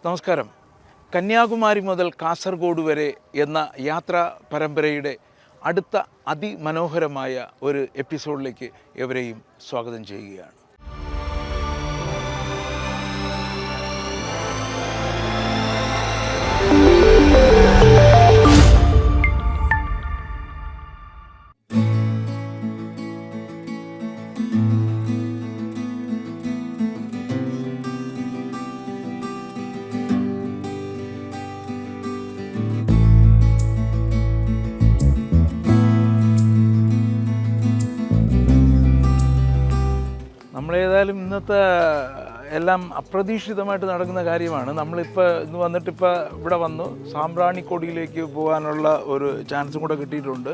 നമസ്കാരം. കന്യാകുമാരി മുതൽ കാസർഗോഡ് വരെ എന്ന യാത്രാ പരമ്പരയുടെ അടുത്ത അതിമനോഹരമായ ഒരു എപ്പിസോഡിലേക്ക് എവരെയും സ്വാഗതം ചെയ്യുകയാണ്. നമ്മളേതായാലും ഇന്നത്തെ എല്ലാം അപ്രതീക്ഷിതമായിട്ട് നടക്കുന്ന കാര്യമാണ്. നമ്മളിപ്പോൾ ഇന്ന് വന്നിട്ടിപ്പോൾ ഇവിടെ വന്നു സാമ്പ്രാണിക്കൊടിയിലേക്ക് പോകാനുള്ള ഒരു ചാൻസും കൂടെ കിട്ടിയിട്ടുണ്ട്.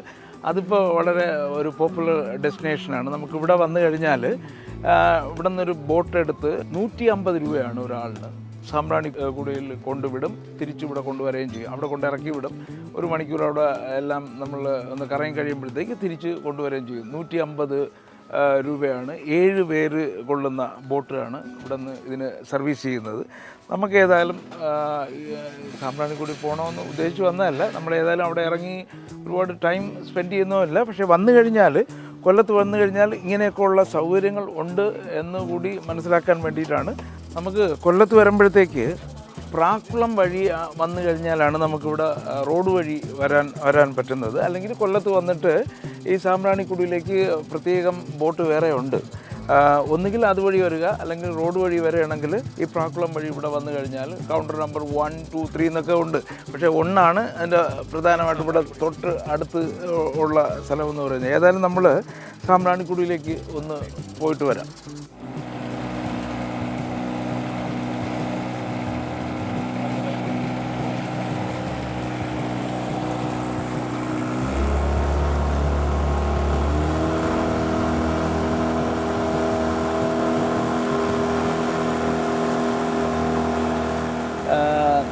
അതിപ്പോൾ വളരെ ഒരു പോപ്പുലർ ഡെസ്റ്റിനേഷനാണ്. നമുക്കിവിടെ വന്നു കഴിഞ്ഞാൽ ഇവിടെ നിന്നൊരു ബോട്ട് എടുത്ത് 150 രൂപയാണ് ഒരാളിന്. സാമ്പ്രാണിക്കൊടിയിൽ കൊണ്ടുവിടും, തിരിച്ചിവിടെ കൊണ്ടുവരികയും ചെയ്യും. അവിടെ കൊണ്ടിറക്കി വിടും. ഒരു മണിക്കൂർ അവിടെ എല്ലാം നമ്മൾ ഒന്ന് കറങ്ങി കഴിയുമ്പോഴത്തേക്ക് തിരിച്ച് കൊണ്ടുവരികയും ചെയ്യും. 150 രൂപയാണ്. 7 പേര് കൊള്ളുന്ന ബോട്ടാണ് ഇവിടെ നിന്ന് ഇതിന് സർവീസ് ചെയ്യുന്നത്. നമുക്ക് ഏതായാലും സാമ്പ്രാണിക്കൊടി പോകണമെന്ന് ഉദ്ദേശിച്ച് വന്നതല്ല. നമ്മളേതായാലും അവിടെ ഇറങ്ങി ഒരുപാട് ടൈം സ്പെൻഡ് ചെയ്യുന്നതല്ല. പക്ഷേ വന്നു കഴിഞ്ഞാൽ, കൊല്ലത്ത് വന്നു കഴിഞ്ഞാൽ ഇങ്ങനെയൊക്കെയുള്ള സൗകര്യങ്ങൾ ഉണ്ട് എന്നുകൂടി മനസ്സിലാക്കാൻ വേണ്ടിയിട്ടാണ്. നമുക്ക് കൊല്ലത്ത് വരുമ്പോഴത്തേക്ക് പ്രാക്കുളം വഴി വന്നു കഴിഞ്ഞാലാണ് നമുക്കിവിടെ റോഡ് വഴി വരാൻ പറ്റുന്നത്. അല്ലെങ്കിൽ കൊല്ലത്ത് വന്നിട്ട് ഈ സാമ്പ്രാണിക്കൊടിയിലേക്ക് പ്രത്യേകം ബോട്ട് വേറെ ഉണ്ട്. ഒന്നുകിൽ അതുവഴി വരിക, അല്ലെങ്കിൽ റോഡ് വഴി വരികയാണെങ്കിൽ ഈ പ്രാക്കുളം വഴി ഇവിടെ വന്നു കഴിഞ്ഞാൽ കൗണ്ടർ നമ്പർ 1, 2, 3 എന്നൊക്കെ ഉണ്ട്. പക്ഷേ 1 ആണ് അതിൻ്റെ പ്രധാനമായിട്ടും ഇവിടെ തൊട്ട് അടുത്ത് ഉള്ള സ്ഥലമെന്ന് പറയുന്നത്. ഏതായാലും നമ്മൾ സാമ്പ്രാണിക്കൊടിയിലേക്ക് ഒന്ന് പോയിട്ട് വരാം.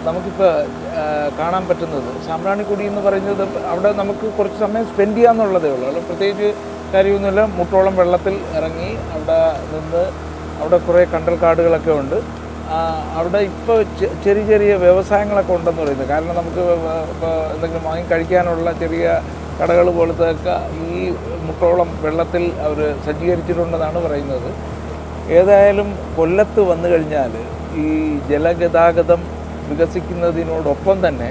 നമുക്കിപ്പോൾ കാണാൻ പറ്റുന്നത് സാമ്പ്രാണിക്കൊടി എന്ന് പറയുന്നത് അവിടെ നമുക്ക് കുറച്ച് സമയം സ്പെൻഡ് ചെയ്യാമെന്നുള്ളതേ ഉള്ളൂ. അവിടെ പ്രത്യേകിച്ച് കാര്യമൊന്നുമില്ല. മുട്ടോളം വെള്ളത്തിൽ ഇറങ്ങി അവിടെ നിന്ന് അവിടെ കുറേ കണ്ടൽ കാടുകളൊക്കെ ഉണ്ട്. അവിടെ ഇപ്പോൾ ചെറിയ ചെറിയ വ്യവസായങ്ങളൊക്കെ ഉണ്ടെന്ന് പറയുന്നത്. കാരണം നമുക്ക് ഇപ്പോൾ എന്തെങ്കിലും വാങ്ങി കഴിക്കാനുള്ള ചെറിയ കടകൾ പോലത്തെയൊക്കെ ഈ മുട്ടോളം വെള്ളത്തിൽ അവർ സജ്ജീകരിച്ചിട്ടുണ്ടെന്നാണ് പറയുന്നത്. ഏതായാലും കൊല്ലത്ത് വന്നു കഴിഞ്ഞാൽ ഈ ജലഗതാഗതം വികസിക്കുന്നതിനോടൊപ്പം തന്നെ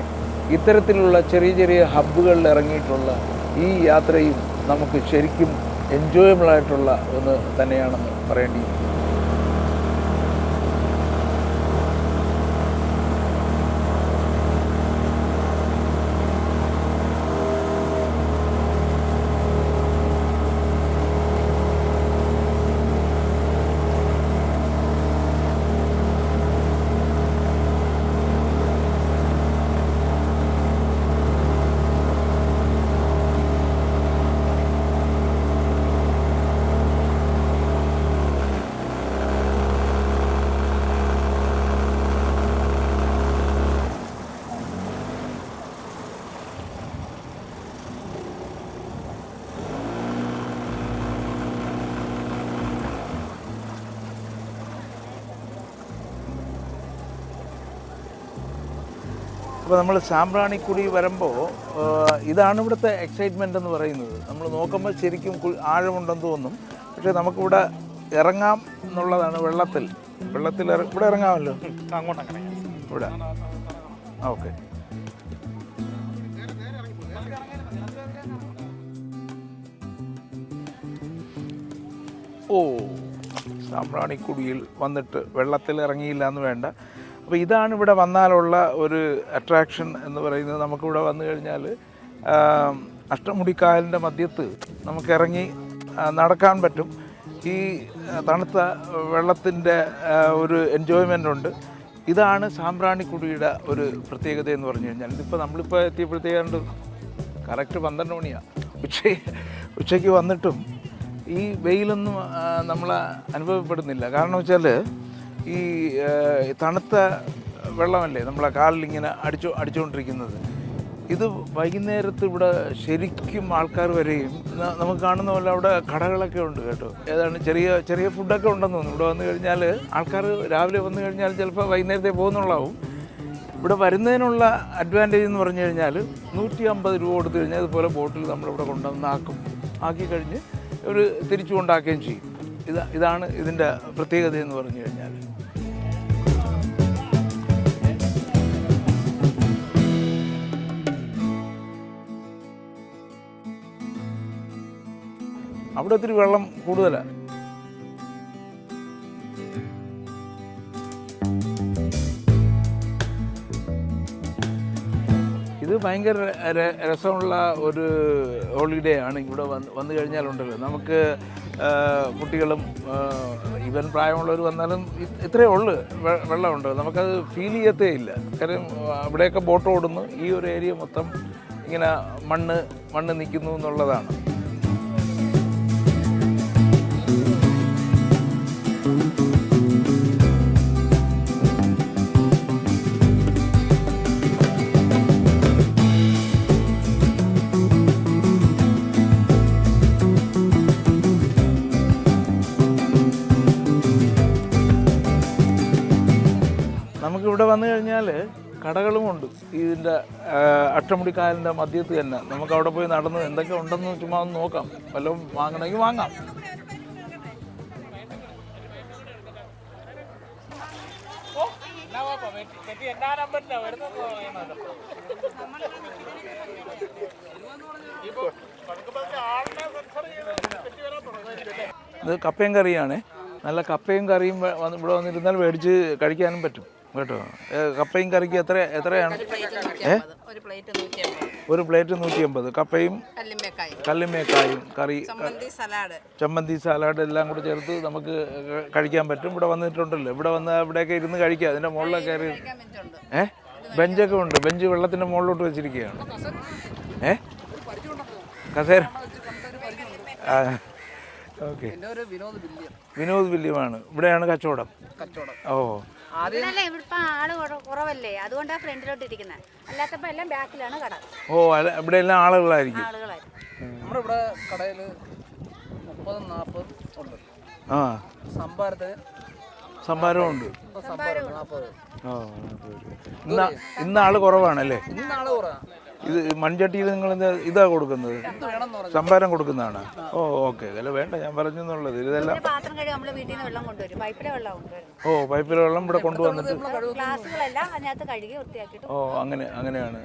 ഇത്തരത്തിലുള്ള ചെറിയ ചെറിയ ഹബ്ബുകളിൽ ഇറങ്ങിയിട്ടുള്ള ഈ യാത്രയും നമുക്ക് ശരിക്കും എൻജോയബിളായിട്ടുള്ള ഒന്ന് തന്നെയാണെന്ന് പറയേണ്ടിയിരിക്കുന്നു. അപ്പോൾ നമ്മൾ സാമ്പ്രാണിക്കൊടി വരുമ്പോൾ ഇതാണ് ഇവിടുത്തെ എക്സൈറ്റ്മെൻ്റ് എന്ന് പറയുന്നത്. നമ്മൾ നോക്കുമ്പോൾ ശരിക്കും ആഴമുണ്ടെന്ന് തോന്നും. പക്ഷേ നമുക്കിവിടെ ഇറങ്ങാം എന്നുള്ളതാണ്. വെള്ളത്തിൽ ഇവിടെ ഇറങ്ങാമല്ലോ. ഇവിടെ ഓക്കെ. സാമ്പ്രാണിക്കൊടിയിൽ വന്നിട്ട് വെള്ളത്തിൽ ഇറങ്ങിയില്ല എന്ന് വേണ്ട. അപ്പോൾ ഇതാണ് ഇവിടെ വന്നാലുള്ള ഒരു അട്രാക്ഷൻ എന്ന് പറയുന്നത്. നമുക്കിവിടെ വന്നു കഴിഞ്ഞാൽ അഷ്ടമുടിക്കായലിൻ്റെ മധ്യത്ത് നമുക്കിറങ്ങി നടക്കാൻ പറ്റും. ഈ തണുത്ത വെള്ളത്തിൻ്റെ ഒരു എൻജോയ്മെൻ്റ് ഉണ്ട്. ഇതാണ് സാമ്പ്രാണിക്കൊടിയുടെ ഒരു പ്രത്യേകത എന്ന് പറഞ്ഞു കഴിഞ്ഞാൽ. ഇതിപ്പോൾ നമ്മളിപ്പോൾ എത്തിയപ്പോഴത്തേക്കാണ്ട് കറക്റ്റ് 12 മണിയാണ്. ഉച്ചയ്ക്ക് വന്നിട്ടും ഈ വെയിലൊന്നും നമ്മൾ അനുഭവപ്പെടുന്നില്ല. കാരണം വെച്ചാൽ ഈ തണുത്ത വെള്ളമല്ലേ നമ്മളെ കാലിലിങ്ങനെ അടിച്ചുകൊണ്ടിരിക്കുന്നത്. ഇത് വൈകുന്നേരത്ത് ഇവിടെ ശരിക്കും ആൾക്കാർ വരെയും നമുക്ക് കാണുന്ന പോലെ അവിടെ കടകളൊക്കെ ഉണ്ട് കേട്ടോ. ഏതാണ് ചെറിയ ചെറിയ ഫുഡൊക്കെ ഉണ്ടെന്ന് തോന്നുന്നു. ഇവിടെ വന്നു കഴിഞ്ഞാൽ ആൾക്കാർ രാവിലെ വന്നു കഴിഞ്ഞാൽ ചിലപ്പോൾ വൈകുന്നേരത്തെ പോകുന്നുള്ളാവും. ഇവിടെ വരുന്നതിനുള്ള അഡ്വാൻറ്റേജ് എന്ന് പറഞ്ഞു കഴിഞ്ഞാൽ 150 രൂപ കൊടുത്തു കഴിഞ്ഞാൽ ഇതുപോലെ ബോട്ടിൽ നമ്മളിവിടെ കൊണ്ടുവന്ന് ആക്കി കഴിഞ്ഞ് ഒരു തിരിച്ചു കൊണ്ടാക്കുകയും ചെയ്യും. ഇതാണ് ഇതിൻ്റെ പ്രത്യേകത എന്ന് പറഞ്ഞു കഴിഞ്ഞാൽ. അവിടെ ഒത്തിരി വെള്ളം കൂടുതലാണ്. ഇത് ഭയങ്കര രസമുള്ള ഒരു ഹോളിഡേ ആണ്. ഇവിടെ വന്നു കഴിഞ്ഞാലുണ്ടല്ലോ നമുക്ക് കുട്ടികളും ഈവൻ പ്രായമുള്ളവർ വന്നാലും ഇത്രയേ ഉള്ളൂ വെള്ളമുണ്ട്, നമുക്കത് ഫീൽ ചെയ്യത്തേ ഇല്ല. കാര്യം ഇവിടെയൊക്കെ ബോട്ട് ഓടുന്നു, ഈ ഒരു ഏരിയ മൊത്തം ഇങ്ങനെ മണ്ണ് നിൽക്കുന്നു എന്നുള്ളതാണ്. നമുക്കിവിടെ വന്നു കഴിഞ്ഞാൽ കടകളുമുണ്ട്. ഇതിൻ്റെ അഷ്ടമുടി കായലിൻ്റെ മധ്യത്ത് തന്നെ നമുക്ക് അവിടെ പോയി നടന്ന് എന്തൊക്കെ ഉണ്ടെന്ന് ചുമ്മാ ഒന്ന് നോക്കാം. വല്ലതും വാങ്ങണമെങ്കിൽ വാങ്ങാം. ഇത് കപ്പയും കറിയാണ്. നല്ല കപ്പയും കറിയും ഇവിടെ വന്നിരുന്നാൽ മേടിച്ച് കഴിക്കാനും പറ്റും കേട്ടോ. കപ്പയും കറിക്ക് എത്രയാണ്? ഒരു പ്ലേറ്റ് 150. കപ്പയും കല്ലുമ്മേക്കായും കറി, ചമ്മന്തി, സലാഡ് എല്ലാം കൂടെ ചേർത്ത് നമുക്ക് കഴിക്കാൻ പറ്റും. ഇവിടെ വന്നിട്ടുണ്ടല്ലോ, ഇവിടെ വന്ന് ഇവിടെയൊക്കെ ഇരുന്ന് കഴിക്കുക. അതിൻ്റെ മുകളിലൊക്കെ കയറി ബെഞ്ചൊക്കെ ഉണ്ട്. ബെഞ്ച് വെള്ളത്തിൻ്റെ മുകളിലോട്ട് വെച്ചിരിക്കുകയാണ്. കസേര. ഓക്കെ, വിനോദ് വില്യമാണ്. ഇവിടെയാണ് കച്ചവടം. ഓ, ആള് കുറവല്ലേ, അതുകൊണ്ടാണ് ഫ്രണ്ടിലോട്ട് ഇരിക്കുന്നത്. അല്ലാത്തപ്പോ എല്ലാം ബാക്കിലാണ് കട. ഓ, ഇവിടെ എല്ലാം ആളുകളായിരിക്കും. നമ്മുടെ ഇവിടെ കടയിൽ 30-40 ഉണ്ട്. ആ, സംഭാരമുണ്ട്. 40. ഇന്ന് ആള് കുറവാണല്ലേ? ഇന്നാള് കുറവാണ്. ഇത് മൺചട്ടിയിൽ നിങ്ങൾ ഇതാ കൊടുക്കുന്നത്, സംഭാരം കൊടുക്കുന്നതാണ്. ഓ, ഓക്കെ. അല്ല വേണ്ട, ഞാൻ പറഞ്ഞു എന്നുള്ളത്. ഇതെല്ലാം ഓ, പൈപ്പിലെ വെള്ളം ഇവിടെ കൊണ്ടുവന്നിട്ട്. ഓ, അങ്ങനെയാണ്.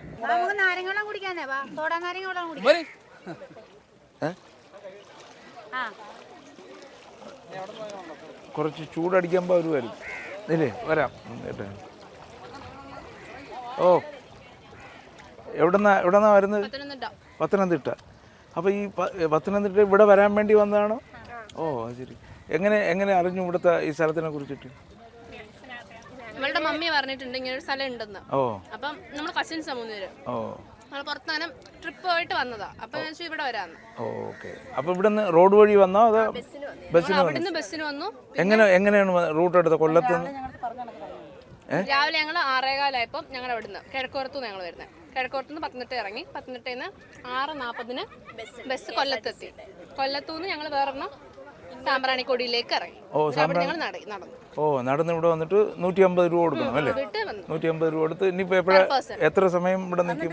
കുറച്ച് ചൂടടിക്കുമ്പോൾ അവർ വരും. ഇല്ലേ, വരാം കേട്ടോ. ഓ, എവിടെന്നാ വരുന്നത്? പത്തനംതിട്ട. അപ്പോൾ ഈ പത്തനംതിട്ട ഇവിടെ വരാൻ വേണ്ടി വന്നതാണോ? ഓ, ശരി. എങ്ങനെ അറിഞ്ഞു ഇവിടുത്തെ ഈ സ്ഥലത്തിനെ കുറിച്ചിട്ട്? നമ്മളുടെ മമ്മി പറഞ്ഞിട്ടുണ്ട് ഇങ്ങനെ ഒരു സ്ഥലം ഉണ്ടെന്ന്. ഓ, അപ്പം നമ്മൾ കസിൻസ് 3 പേര്. ഓ, നമ്മൾ പുറത്താനും ട്രിപ്പ് പോയിട്ട് വന്നതാ. അപ്പൊ ഇവിടെ വരാന്ന്. ഓക്കെ. അപ്പൊ ഇവിടുന്ന് റോഡ് വഴി വന്നോ അതോ ബസ്സിന് വന്നു? എങ്ങനെയാണ് റൂട്ട് എടുത്തത്? കൊല്ലത്തുനിന്ന് രാവിലെ ഞങ്ങൾ 6:15 ഞങ്ങൾ അവിടുന്ന് കിഴക്കോരത്തുനിന്ന് ഞങ്ങൾ വരുന്നത്. കിഴക്കോരത്തുനിന്ന് പത്തനംതിട്ട ഇറങ്ങി. പത്തനംതിട്ടയിൽ നിന്ന് 6:40 ബസ് കൊല്ലത്തെത്തി. കൊല്ലത്തുനിന്ന് ഞങ്ങൾ വേറൊരെണ്ണം സാമ്പ്രാണിക്കൊടിയിലേക്ക് ഇറങ്ങി. ഞങ്ങൾ നടന്നു. ഓ, നടന്ന് ഇവിടെ വന്നിട്ട് 150 രൂപ കൊടുക്കണം അല്ലേ? 150 രൂപ കൊടുത്ത് ഇനിയിപ്പോ എത്ര സമയം ഇവിടെ നിൽക്കും?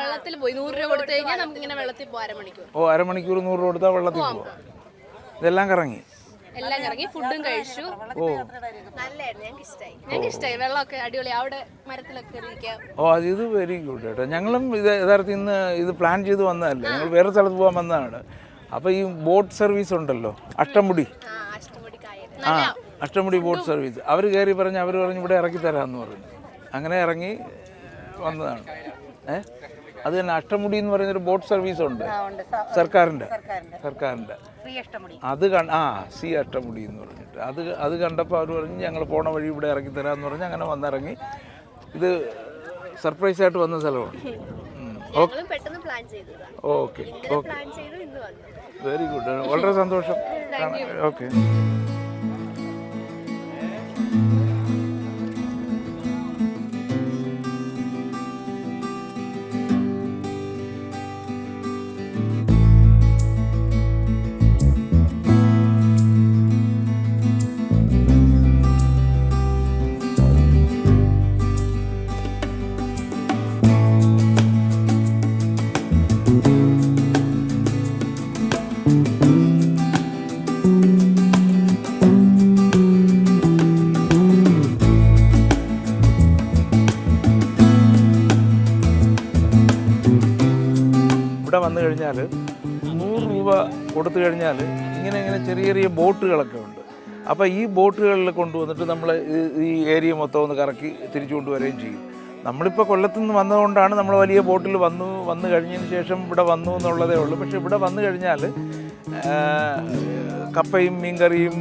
വെള്ളത്തിൽ പോയി 100 രൂപ കൊടുത്തു കഴിഞ്ഞാൽ നമുക്ക് ഇങ്ങനെ വെള്ളത്തിൽ പോകാം. അരമണിക്കൂർ. ഓ, അരമണിക്കൂർ 100 രൂപ കൊടുത്താൽ വെള്ളത്തിൽ പോവാം. ഇതെല്ലാം കറങ്ങി ഫുഡും കഴിച്ചു. ഓ, ഞങ്ങൾക്ക് ഇഷ്ടമായി. വെള്ളമൊക്കെ അടിപൊളി. അവിടെ മരത്തിലൊക്കെ ഇരിക്കാം. ഓ, ഇത് വെരി ഗുഡ് കേട്ടോ. ഞങ്ങളും ഇത് യഥാർത്ഥത്തിൽ ഇന്ന് ഇത് പ്ലാൻ ചെയ്ത് വന്നതല്ല, ഞങ്ങൾ വേറെ സ്ഥലത്ത് പോകാൻ വന്നതാണ്. അപ്പോൾ ഈ ബോട്ട് സർവീസ് ഉണ്ടല്ലോ, അഷ്ടമുടി ബോട്ട് സർവീസ്, അവർ കയറി പറഞ്ഞ് ഇവിടെ ഇറക്കി തരാമെന്ന് പറഞ്ഞു. അങ്ങനെ ഇറങ്ങി വന്നതാണ്. അത് തന്നെ അഷ്ടമുടി എന്ന് പറയുന്നൊരു ബോട്ട് സർവീസ് ഉണ്ട്, സർക്കാരിൻ്റെ അത് സി അഷ്ടമുടി എന്ന് പറഞ്ഞിട്ട് അത് കണ്ടപ്പോൾ അവർ പറഞ്ഞ് ഞങ്ങൾ പോണ വഴി ഇവിടെ ഇറക്കി തരാമെന്ന് പറഞ്ഞ് അങ്ങനെ വന്നിറങ്ങി. ഇത് സർപ്രൈസായിട്ട് വന്ന സ്ഥലമാണ്. Okay, very good. വളരെ സന്തോഷം. ഓക്കെ. വന്നു കഴിഞ്ഞാൽ 100 രൂപ കൊടുത്തു കഴിഞ്ഞാൽ ഇങ്ങനെ ചെറിയ ചെറിയ ബോട്ടുകളൊക്കെ ഉണ്ട്. അപ്പോൾ ഈ ബോട്ടുകളിൽ കൊണ്ടുവന്നിട്ട് നമ്മൾ ഈ ഏരിയ മൊത്തം ഒന്ന് കറക്കി തിരിച്ചു കൊണ്ടുവരികയും ചെയ്യും. നമ്മളിപ്പോൾ കൊല്ലത്തു നിന്ന് വന്നതുകൊണ്ടാണ് നമ്മൾ വലിയ ബോട്ടിൽ വന്നു കഴിഞ്ഞതിന് ശേഷം ഇവിടെ വന്നു എന്നുള്ളതേ ഉള്ളൂ. പക്ഷേ ഇവിടെ വന്നു കഴിഞ്ഞാൽ കപ്പയും മീൻകറിയും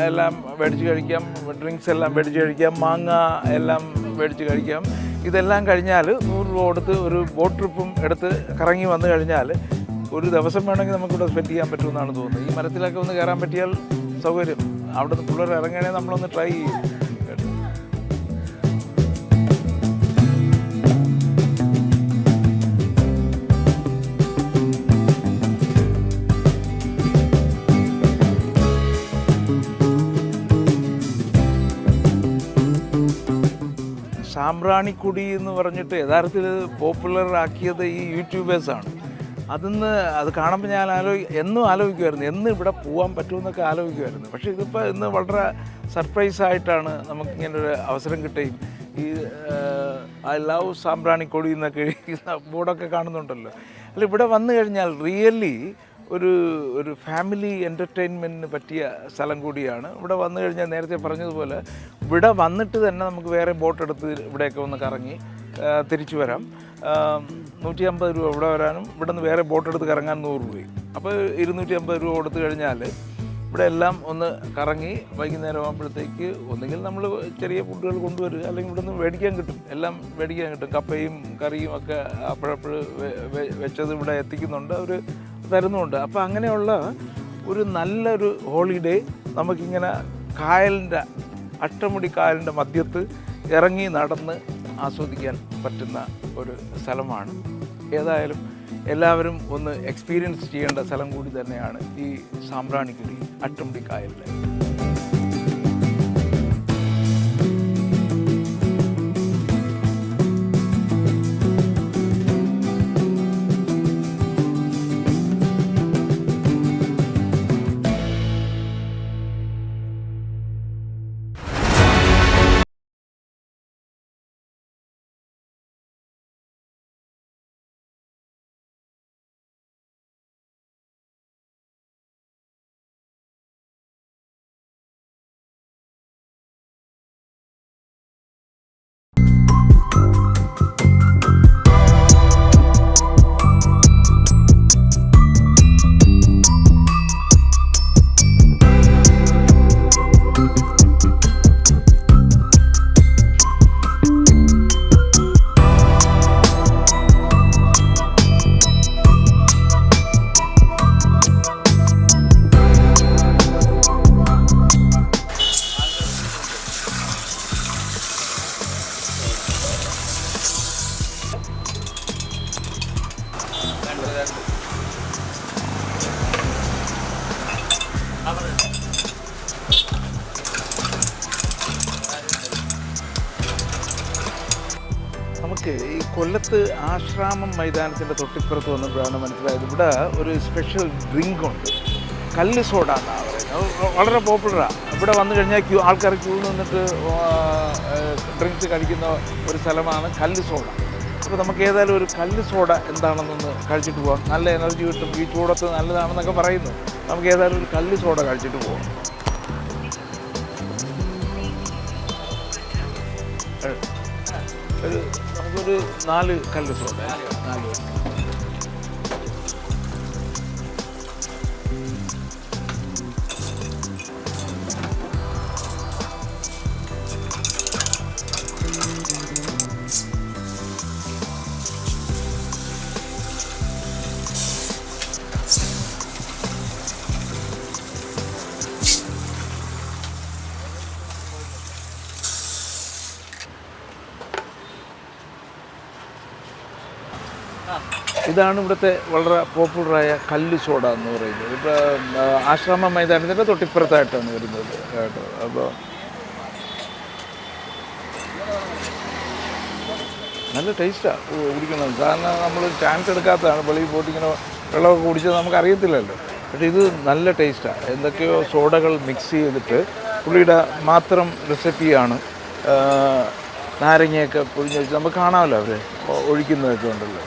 എല്ലാം മേടിച്ച് കഴിക്കാം, ഡ്രിങ്ക്സ് എല്ലാം മേടിച്ച് കഴിക്കാം, മാങ്ങ എല്ലാം മേടിച്ച് കഴിക്കാം. ഇതെല്ലാം കഴിഞ്ഞാൽ 100 രൂപ കൊടുത്ത് ഒരു ബോട്ട് ട്രിപ്പും എടുത്ത് കറങ്ങി വന്നു കഴിഞ്ഞാൽ ഒരു ദിവസം വേണമെങ്കിൽ നമുക്കിവിടെ സ്പെൻഡ് ചെയ്യാൻ പറ്റുമെന്നാണ് തോന്നുന്നത്. ഈ മരത്തിലൊക്കെ ഒന്ന് കയറാൻ പറ്റിയാൽ സൗകര്യം. അവിടെ നിന്ന് പിള്ളേർ ഇറങ്ങണേ നമ്മളൊന്ന് ട്രൈ ചെയ്യും. സാമ്പ്രാണിക്കൊടി എന്ന് പറഞ്ഞിട്ട് യഥാർത്ഥത്തിൽ പോപ്പുലർ ആക്കിയത് ഈ യൂട്യൂബേഴ്സാണ്. അത് കാണുമ്പോൾ ഞാൻ എന്നും ആലോചിക്കുമായിരുന്നു, എന്ന് ഇവിടെ പോകാൻ പറ്റുമെന്നൊക്കെ ആലോചിക്കുമായിരുന്നു. പക്ഷേ ഇതിപ്പോൾ ഇന്ന് വളരെ സർപ്രൈസായിട്ടാണ് നമുക്കിങ്ങനൊരു അവസരം കിട്ടുകയും ഈ ഐ ലവ് സാമ്പ്രാണിക്കൊടി എന്നൊക്കെ ബോർഡൊക്കെ കാണുന്നുണ്ടല്ലോ. അല്ല, ഇവിടെ വന്നു കഴിഞ്ഞാൽ റിയലി ഒരു ഫാമിലി എൻ്റർടൈൻമെൻറ്റിന് പറ്റിയ സ്ഥലം കൂടിയാണ്. ഇവിടെ വന്നു കഴിഞ്ഞാൽ നേരത്തെ പറഞ്ഞതുപോലെ ഇവിടെ വന്നിട്ട് തന്നെ നമുക്ക് വേറെ ബോട്ടെടുത്ത് ഇവിടെയൊക്കെ ഒന്ന് കറങ്ങി തിരിച്ചു വരാം. 150 രൂപ ഇവിടെ വരാനും ഇവിടെ നിന്ന് വേറെ ബോട്ടെടുത്ത് കറങ്ങാൻ 100 രൂപയും. അപ്പോൾ 250 രൂപ കൊടുത്തു കഴിഞ്ഞാൽ ഇവിടെ എല്ലാം ഒന്ന് കറങ്ങി വൈകുന്നേരം ആകുമ്പോഴത്തേക്ക് ഒന്നുകിൽ നമ്മൾ ചെറിയ ഫുഡുകൾ കൊണ്ടുവരിക, അല്ലെങ്കിൽ ഇവിടെ നിന്ന് മേടിക്കാൻ കിട്ടും, എല്ലാം മേടിക്കാൻ കിട്ടും. കപ്പയും കറിയും ഒക്കെ അപ്പോഴപ്പോഴ് വെച്ചത് ഇവിടെ എത്തിക്കുന്നുണ്ട്, അവർ തരുന്നുണ്ട്. അപ്പോൾ അങ്ങനെയുള്ള ഒരു നല്ലൊരു ഹോളിഡേ നമുക്കിങ്ങനെ കായലിൻ്റെ അഷ്ടമുടി കായലിൻ്റെ മധ്യത്ത് ഇറങ്ങി നടന്ന് ആസ്വദിക്കാൻ പറ്റുന്ന ഒരു സ്ഥലമാണ്. ഏതായാലും എല്ലാവരും ഒന്ന് എക്സ്പീരിയൻസ് ചെയ്യേണ്ട സ്ഥലം കൂടി തന്നെയാണ് ഈ സാമ്പ്രാണിക്കൊടി അഷ്ടമുടി കായലിൽ. നമുക്ക് ഈ കൊല്ലത്ത് ആശ്രാമം മൈതാനത്തിൻ്റെ തൊട്ടിപ്പുറത്ത് വന്നപ്പോഴാണ് മനസ്സിലായത് ഇവിടെ ഒരു സ്പെഷ്യൽ ഡ്രിങ്ക് ഉണ്ട്, കല്ല് സോഡ എന്നാണ് പറയുന്നത്. വളരെ പോപ്പുലറാണ്. ഇവിടെ വന്നു കഴിഞ്ഞാൽ ആൾക്കാർ ക്യൂ നിന്നിട്ട് ഡ്രിങ്ക്സ് കഴിക്കുന്ന ഒരു സ്ഥലമാണ് കല്ല് സോഡ. അപ്പോൾ നമുക്ക് ഏതായാലും ഒരു കല്ല് സോഡ എന്താണെന്നൊന്ന് കഴിച്ചിട്ട് പോകാം. നല്ല എനർജി കിട്ടും, ഈ ചൂടത്ത് നല്ലതാണെന്നൊക്കെ പറയുന്നു. നമുക്ക് ഏതായാലും ഒരു കല്ല് സോഡ കഴിച്ചിട്ട് പോകാം. നമുക്കൊരു 4 കല്ല് സോഡ, 4. ഇതാണ് ഇവിടുത്തെ വളരെ പോപ്പുലറായ കല്ല് സോഡ എന്ന് പറയുന്നത്. ഇപ്പോൾ ആശ്രാമ മൈതാനത്തിൻ്റെ തൊട്ടിപ്പുറത്തായിട്ടാണ് വരുന്നത് കേട്ടോ. അപ്പോൾ നല്ല ടേസ്റ്റാണ് കുടിക്കുന്നത്. കാരണം നമ്മൾ ചാൻസ് എടുക്കാത്തതാണ്, വെളിയിൽ പോയിട്ട് ഇങ്ങനെ വെള്ളമൊക്കെ കുടിച്ചത് നമുക്കറിയത്തില്ലല്ലോ. പക്ഷേ ഇത് നല്ല ടേസ്റ്റാണ്. എന്തൊക്കെയോ സോഡകൾ മിക്സ് ചെയ്തിട്ട് പുള്ളിയുടെ മാത്രം റെസിപ്പിയാണ്. നാരങ്ങയൊക്കെ പൊഴിഞ്ഞ് വെച്ച് നമുക്ക് കാണാമല്ലോ അവർ ഒഴിക്കുന്നതൊക്കെ ഉണ്ടല്ലോ.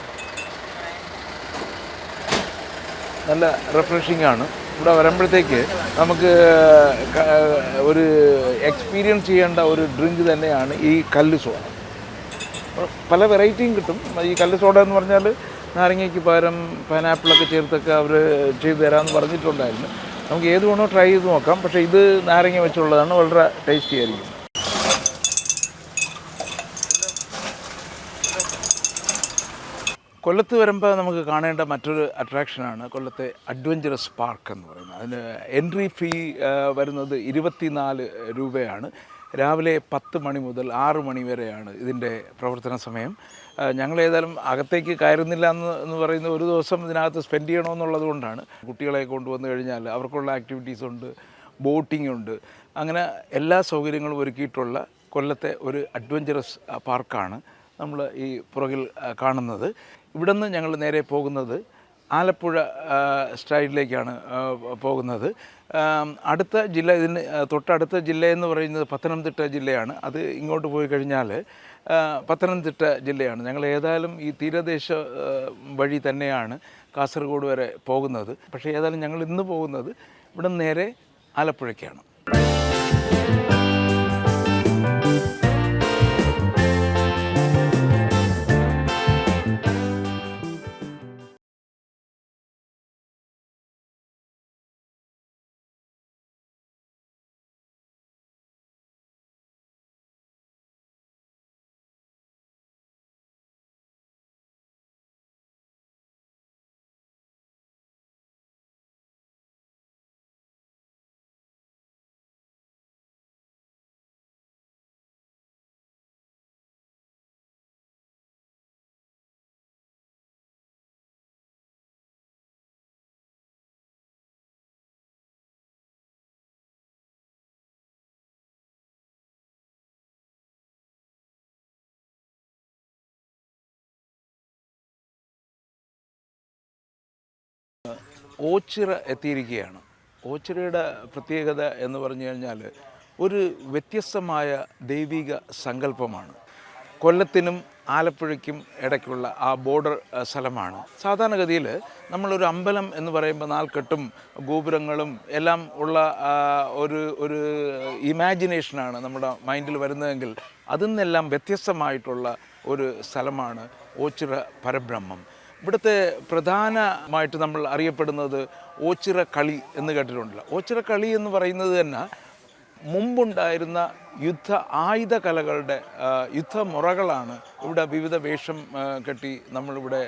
നല്ല റിഫ്രഷിംഗ് ആണ്. ഇവിടെ വരുമ്പോഴത്തേക്ക് നമുക്ക് ഒരു എക്സ്പീരിയൻസ് ചെയ്യേണ്ട ഒരു ഡ്രിങ്ക് തന്നെയാണ് ഈ കല്ല് സോഡ. പല വെറൈറ്റിയും കിട്ടും. ഈ കല്ല് സോഡ എന്ന് പറഞ്ഞാൽ നാരങ്ങയ്ക്ക് പകരം പൈനാപ്പിളൊക്കെ ചേർത്തൊക്കെ അവർ ചെയ്തു തരാമെന്ന് പറഞ്ഞിട്ടുണ്ടായിരുന്നു. നമുക്ക് ഏത് വേണോ ട്രൈ ചെയ്ത് നോക്കാം. പക്ഷേ ഇത് നാരങ്ങ വെച്ചുള്ളതാണ്, വളരെ ടേസ്റ്റി ആയിരിക്കും. കൊല്ലത്ത് വരുമ്പോൾ നമുക്ക് കാണേണ്ട മറ്റൊരു അട്രാക്ഷനാണ് കൊല്ലത്തെ അഡ്വഞ്ചറസ് പാർക്ക് എന്ന് പറയുന്നത്. അതിന് എൻട്രി ഫീ വരുന്നത് 24 രൂപയാണ്. രാവിലെ 10 മണി മുതൽ 6 മണി വരെയാണ് ഇതിൻ്റെ പ്രവർത്തന സമയം. ഞങ്ങൾ ഏതായാലും അകത്തേക്ക് കയറുന്നില്ല എന്ന് പറയുന്ന ഒരു ദിവസം ഇതിനകത്ത് സ്പെൻഡ് ചെയ്യണമെന്നുള്ളത് കൊണ്ടാണ്. കുട്ടികളെ കൊണ്ടുവന്നു കഴിഞ്ഞാൽ അവർക്കുള്ള ആക്ടിവിറ്റീസ് ഉണ്ട്, ബോട്ടിംഗ് ഉണ്ട്, അങ്ങനെ എല്ലാ സൗകര്യങ്ങളും ഒരുക്കിയിട്ടുള്ള കൊല്ലത്തെ ഒരു അഡ്വഞ്ചറസ് പാർക്കാണ് നമ്മൾ ഈ പുറകിൽ കാണുന്നത്. ഇവിടെ നിന്ന് ഞങ്ങൾ നേരെ പോകുന്നത് ആലപ്പുഴ സ്റ്റൈലിലേക്കാണ് പോകുന്നത്. അടുത്ത ജില്ല, ഇതിന് തൊട്ടടുത്ത ജില്ല എന്ന് പറയുന്നത് പത്തനംതിട്ട ജില്ലയാണ്. അത് ഇങ്ങോട്ട് പോയി കഴിഞ്ഞാൽ പത്തനംതിട്ട ജില്ലയാണ്. ഞങ്ങൾ ഏതായാലും ഈ തീരദേശ വഴി തന്നെയാണ് കാസർഗോഡ് വരെ പോകുന്നത്. പക്ഷേ ഏതായാലും ഞങ്ങൾ ഇന്ന് പോകുന്നത് ഇവിടെ നേരെ ആലപ്പുഴയ്ക്കാണ്. ഓച്ചിറ എത്തിയിരിക്കുകയാണ്. ഓച്ചിറയുടെ പ്രത്യേകത എന്ന് പറഞ്ഞു കഴിഞ്ഞാൽ ഒരു വ്യത്യസ്തമായ ദൈവിക സങ്കല്പമാണ്. കൊല്ലത്തിനും ആലപ്പുഴയ്ക്കും ഇടയ്ക്കുള്ള ആ ബോർഡർ സ്ഥലമാണ്. സാധാരണഗതിയിൽ നമ്മളൊരു അമ്പലം എന്ന് പറയുമ്പോൾ നാൽക്കെട്ടും ഗോപുരങ്ങളും എല്ലാം ഉള്ള ഒരു ഇമാജിനേഷനാണ് നമ്മുടെ മൈൻഡിൽ വരുന്നതെങ്കിൽ അതിൽ നിന്നെല്ലാം വ്യത്യസ്തമായിട്ടുള്ള ഒരു സ്ഥലമാണ് ഓച്ചിറ പരബ്രഹ്മം. ഇവിടുത്തെ പ്രധാനമായിട്ട് നമ്മൾ അറിയപ്പെടുന്നത് ഓച്ചിറ കളി എന്ന് കേട്ടിട്ടുണ്ടല്ലോ. ഓച്ചിറ കളി എന്ന് പറയുന്നത് തന്നെ മുമ്പുണ്ടായിരുന്ന ആയുധ കലകളുടെ യുദ്ധമുറകളാണ് ഇവിടെ വിവിധ വേഷം കെട്ടി നമ്മളിവിടെ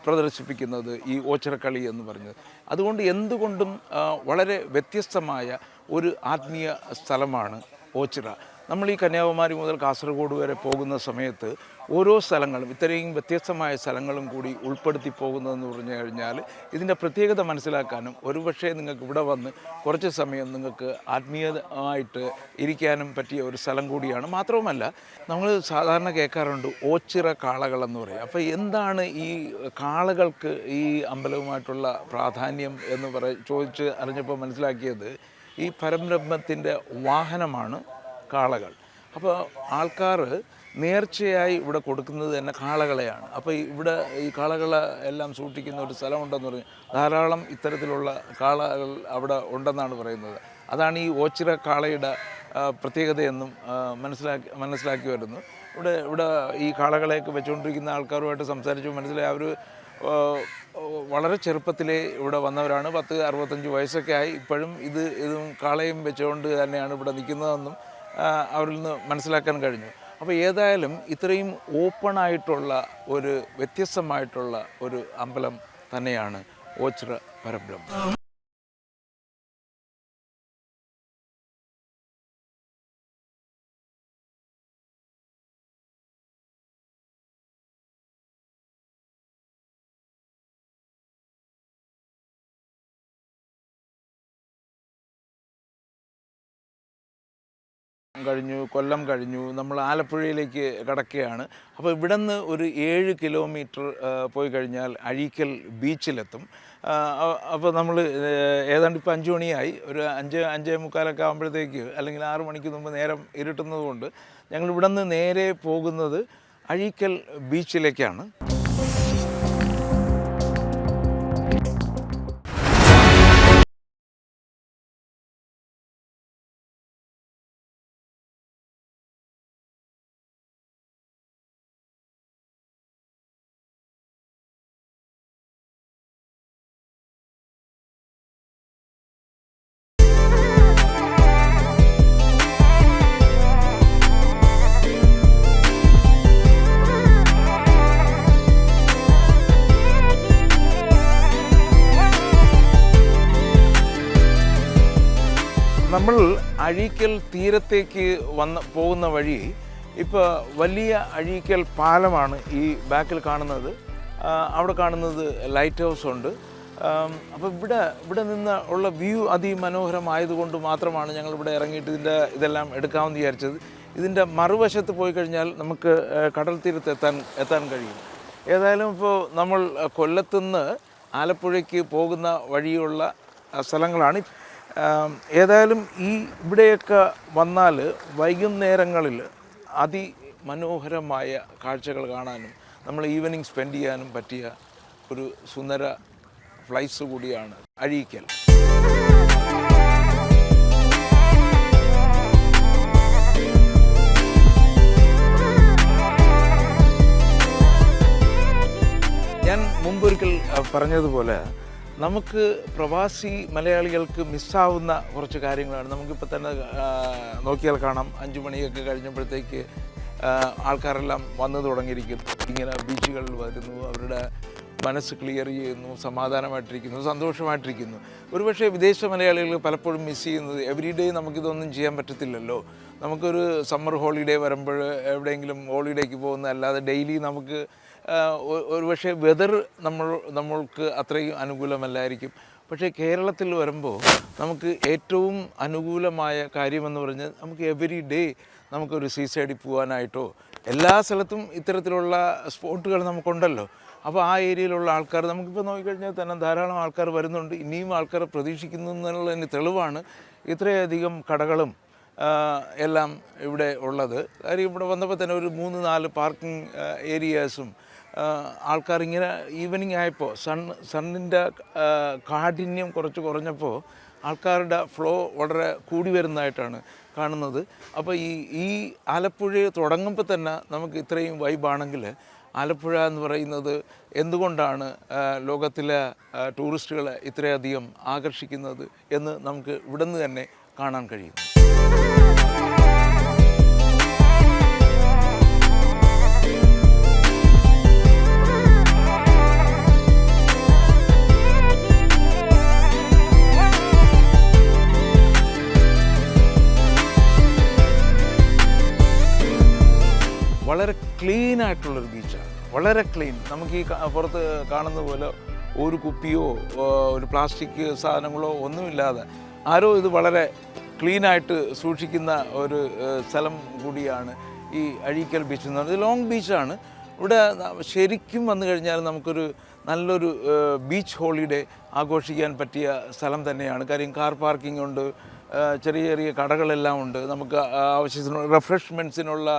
പ്രദർശിപ്പിക്കുന്നത്, ഈ ഓച്ചിറ കളി എന്ന് പറഞ്ഞത്. അതുകൊണ്ട് എന്തുകൊണ്ടും വളരെ വ്യത്യസ്തമായ ഒരു ആത്മീയ സ്ഥലമാണ് ഓച്ചിറ. നമ്മൾ ഈ കന്യാകുമാരി മുതൽ കാസർഗോഡ് വരെ പോകുന്ന സമയത്ത് ഓരോ സ്ഥലങ്ങളും ഇത്രയും വ്യത്യസ്തമായ സ്ഥലങ്ങളും കൂടി ഉൾപ്പെടുത്തി പോകുന്നതെന്ന് പറഞ്ഞു കഴിഞ്ഞാൽ ഇതിൻ്റെ പ്രത്യേകത മനസ്സിലാക്കാനും ഒരുപക്ഷെ നിങ്ങൾക്ക് ഇവിടെ വന്ന് കുറച്ച് സമയം നിങ്ങൾക്ക് ആത്മീയമായിട്ട് ഇരിക്കാനും പറ്റിയ ഒരു സ്ഥലം കൂടിയാണ്. മാത്രവുമല്ല, നമ്മൾ സാധാരണ കേൾക്കാറുണ്ട് ഓച്ചിറ കാളകളെന്ന് പറയും. അപ്പോൾ എന്താണ് ഈ കാളകൾക്ക് ഈ അമ്പലവുമായിട്ടുള്ള പ്രാധാന്യം എന്ന് ചോദിച്ച് അറിഞ്ഞപ്പോൾ മനസ്സിലാക്കിയത് ഈ പരബ്രഹ്മത്തിൻ്റെ വാഹനമാണ് കാളകൾ. അപ്പോൾ ആൾക്കാർ നേർച്ചയായി ഇവിടെ കൊടുക്കുന്നത് തന്നെ കാളകളെയാണ്. അപ്പോൾ ഇവിടെ ഈ കാളകളെ എല്ലാം സൂക്ഷിക്കുന്ന ഒരു സ്ഥലമുണ്ടെന്ന് പറഞ്ഞു. ധാരാളം ഇത്തരത്തിലുള്ള കാളകൾ അവിടെ ഉണ്ടെന്നാണ് പറയുന്നത്. അതാണ് ഈ ഓച്ചിറ കാളയുടെ പ്രത്യേകതയെന്നും മനസ്സിലാക്കി വരുന്നു. ഇവിടെ ഈ കാളകളെയൊക്കെ വെച്ചുകൊണ്ടിരിക്കുന്ന ആൾക്കാരുമായിട്ട് സംസാരിച്ചു മനസ്സിലായി അവർ വളരെ ചെറുപ്പത്തിലേ ഇവിടെ വന്നവരാണ്. 65 വയസ്സൊക്കെ ആയി ഇപ്പോഴും ഇതും കാളയും വെച്ചുകൊണ്ട് തന്നെയാണ് ഇവിടെ നിൽക്കുന്നതെന്നും അവരിൽ നിന്ന് മനസ്സിലാക്കാൻ കഴിഞ്ഞു. അപ്പോൾ ഏതായാലും ഇത്രയും ഓപ്പണായിട്ടുള്ള ഒരു വ്യത്യസ്തമായിട്ടുള്ള ഒരു അമ്പലം തന്നെയാണ് ഓച്ചിറ പരബ്രഹ്മം. കഴിഞ്ഞു, കൊല്ലം കഴിഞ്ഞു, നമ്മൾ ആലപ്പുഴയിലേക്ക് കടക്കുകയാണ്. അപ്പോൾ ഇവിടെ നിന്ന് ഒരു 7 കിലോമീറ്റർ പോയി കഴിഞ്ഞാൽ അഴീക്കൽ ബീച്ചിലെത്തും. അപ്പോൾ നമ്മൾ ഏതാണ്ട് ഇപ്പോൾ 5 മണിയായി, ഒരു 5-5:45 ആകുമ്പോഴത്തേക്ക് അല്ലെങ്കിൽ 6 മണിക്ക് മുമ്പ് നേരം ഇരുട്ടുന്നത് കൊണ്ട് ഞങ്ങൾ ഇവിടെ നിന്ന് നേരെ പോകുന്നത് അഴീക്കൽ ബീച്ചിലേക്കാണ്. നമ്മൾ അഴീക്കൽ തീരത്തേക്ക് പോകുന്ന വഴി ഇപ്പോൾ വലിയ അഴീക്കൽ പാലമാണ് ഈ ബാക്കിൽ കാണുന്നത്. അവിടെ കാണുന്നത് ലൈറ്റ് ഹൗസ് ഉണ്ട്. അപ്പോൾ ഇവിടെ നിന്ന് ഉള്ള വ്യൂ അതിമനോഹരമായതുകൊണ്ട് മാത്രമാണ് ഞങ്ങൾ ഇവിടെ ഇറങ്ങിയിട്ട് ഇതെല്ലാം എടുക്കാമെന്ന് വിചാരിച്ചത്. ഇതിൻ്റെ മറുവശത്ത് പോയി കഴിഞ്ഞാൽ നമുക്ക് കടൽ തീരത്ത് എത്താൻ കഴിയും. ഏതായാലും ഇപ്പോൾ നമ്മൾ കൊല്ലത്തുനിന്ന് ആലപ്പുഴയ്ക്ക് പോകുന്ന വഴിയുള്ള സ്ഥലങ്ങളാണ്. ഏതായാലും ഇവിടെയൊക്കെ വന്നാൽ വൈകുന്നേരങ്ങളിൽ അതിമനോഹരമായ കാഴ്ചകൾ കാണാനും നമ്മൾ ഈവനിങ് സ്പെൻഡ് ചെയ്യാനും പറ്റിയ ഒരു സുന്ദര പ്ലേസ് കൂടിയാണ് അഴീക്കൽ. ഞാൻ മുമ്പൊരിക്കൽ പറഞ്ഞതുപോലെ നമുക്ക് പ്രവാസി മലയാളികൾക്ക് മിസ്സാവുന്ന കുറച്ച് കാര്യങ്ങളാണ്. നമുക്കിപ്പോൾ തന്നെ നോക്കിയാൽ കാണാം, 5 മണിയൊക്കെ കഴിഞ്ഞപ്പോഴത്തേക്ക് ആൾക്കാരെല്ലാം വന്നു തുടങ്ങിയിരിക്കുന്നു. ഇങ്ങനെ ബീച്ചുകളിൽ വരുന്നു, അവരുടെ മനസ്സ് ക്ലിയർ ചെയ്യുന്നു, സമാധാനമായിട്ടിരിക്കുന്നു, സന്തോഷമായിട്ടിരിക്കുന്നു. ഒരുപക്ഷെ വിദേശ മലയാളികൾ പലപ്പോഴും മിസ് ചെയ്യുന്നത് എവറി ഡേ നമുക്കിതൊന്നും ചെയ്യാൻ പറ്റത്തില്ലല്ലോ. നമുക്കൊരു സമ്മർ ഹോളിഡേ വരുമ്പോൾ എവിടെയെങ്കിലും ഹോളിഡേക്ക് പോകുന്ന അല്ലാതെ ഡെയിലി നമുക്ക് ഒരുപക്ഷെ വെതർ നമ്മൾക്ക് അത്രയും അനുകൂലമല്ലായിരിക്കും. പക്ഷേ കേരളത്തിൽ വരുമ്പോൾ നമുക്ക് ഏറ്റവും അനുകൂലമായ കാര്യമെന്ന് പറഞ്ഞാൽ നമുക്ക് എവറി ഡേ നമുക്കൊരു സീസൈഡിൽ പോകാനായിട്ടോ എല്ലാ സ്ഥലത്തും ഇത്തരത്തിലുള്ള സ്പോട്ടുകൾ നമുക്കുണ്ടല്ലോ. അപ്പോൾ ആ ഏരിയയിലുള്ള ആൾക്കാർ നമുക്കിപ്പോൾ നോക്കിക്കഴിഞ്ഞാൽ തന്നെ ധാരാളം ആൾക്കാർ വരുന്നുണ്ട്. ഇനിയും ആൾക്കാർ പ്രതീക്ഷിക്കുന്നു എന്നുള്ളതിന് തെളിവാണ് ഇത്രയധികം കടകളും എല്ലാം ഇവിടെ ഉള്ളത്. കാര്യം ഇവിടെ വന്നപ്പോൾ തന്നെ ഒരു 3-4 പാർക്കിംഗ് ഏരിയാസും ആൾക്കാർ ഇങ്ങനെ ഈവനിങ് ആയപ്പോൾ സണ്ണിൻ്റെ കാഠിന്യം കുറഞ്ഞപ്പോൾ ആൾക്കാരുടെ ഫ്ലോ വളരെ കൂടി വരുന്നതായിട്ടാണ് കാണുന്നത്. അപ്പോൾ ഈ ആലപ്പുഴ തുടങ്ങുമ്പോൾ തന്നെ നമുക്ക് ഇത്രയും വൈബാണെങ്കിൽ ആലപ്പുഴ എന്ന് പറയുന്നത് എന്തുകൊണ്ടാണ് ലോകത്തിലെ ടൂറിസ്റ്റുകളെ ഇത്രയധികം ആകർഷിക്കുന്നത് എന്ന് നമുക്ക് ഇവിടെ നിന്ന് തന്നെ കാണാൻ കഴിയും. വളരെ ക്ലീനായിട്ടുള്ളൊരു ബീച്ചാണ്, വളരെ ക്ലീൻ. നമുക്ക് ഈ പുറത്ത് കാണുന്ന പോലെ ഒരു കുപ്പിയോ ഒരു പ്ലാസ്റ്റിക് സാധനങ്ങളോ ഒന്നുമില്ലാതെ ആരോ ഇത് വളരെ ക്ലീനായിട്ട് സൂക്ഷിക്കുന്ന ഒരു സ്ഥലം കൂടിയാണ് ഈ അഴീക്കൽ ബീച്ച് എന്ന് പറയുന്നത്. ലോങ് ബീച്ചാണ്. ഇവിടെ ശരിക്കും വന്നു കഴിഞ്ഞാൽ നമുക്കൊരു നല്ലൊരു ബീച്ച് ഹോളിഡേ ആഘോഷിക്കാൻ പറ്റിയ സ്ഥലം തന്നെയാണ്. കാര്യം കാർ പാർക്കിംഗ് ഉണ്ട്, ചെറിയ ചെറിയ കടകളെല്ലാം ഉണ്ട്, നമുക്ക് ആവശ്യത്തിനുള്ള റിഫ്രഷ്മെൻറ്റ്സിനുള്ള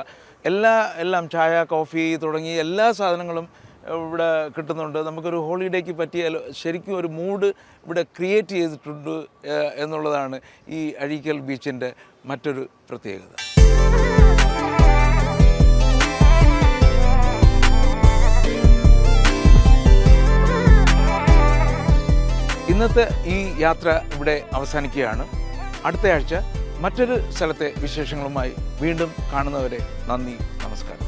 എല്ലാം ചായ, കോഫി തുടങ്ങിയ എല്ലാ സാധനങ്ങളും ഇവിടെ കിട്ടുന്നുണ്ട്. നമുക്കൊരു ഹോളിഡേക്ക് പറ്റിയ ശരിക്കും ഒരു മൂഡ് ഇവിടെ ക്രിയേറ്റ് ചെയ്തിട്ടുണ്ട് എന്നുള്ളതാണ് ഈ അഴീക്കൽ ബീച്ചിൻ്റെ മറ്റൊരു പ്രത്യേകത. ഇന്നത്തെ ഈ യാത്ര ഇവിടെ അവസാനിക്കുകയാണ്. അടുത്ത ആഴ്ച മറ്റൊരു സ്ഥലത്തെ വിശേഷങ്ങളുമായി വീണ്ടും കാണുന്നവരെ നന്ദി, നമസ്കാരം.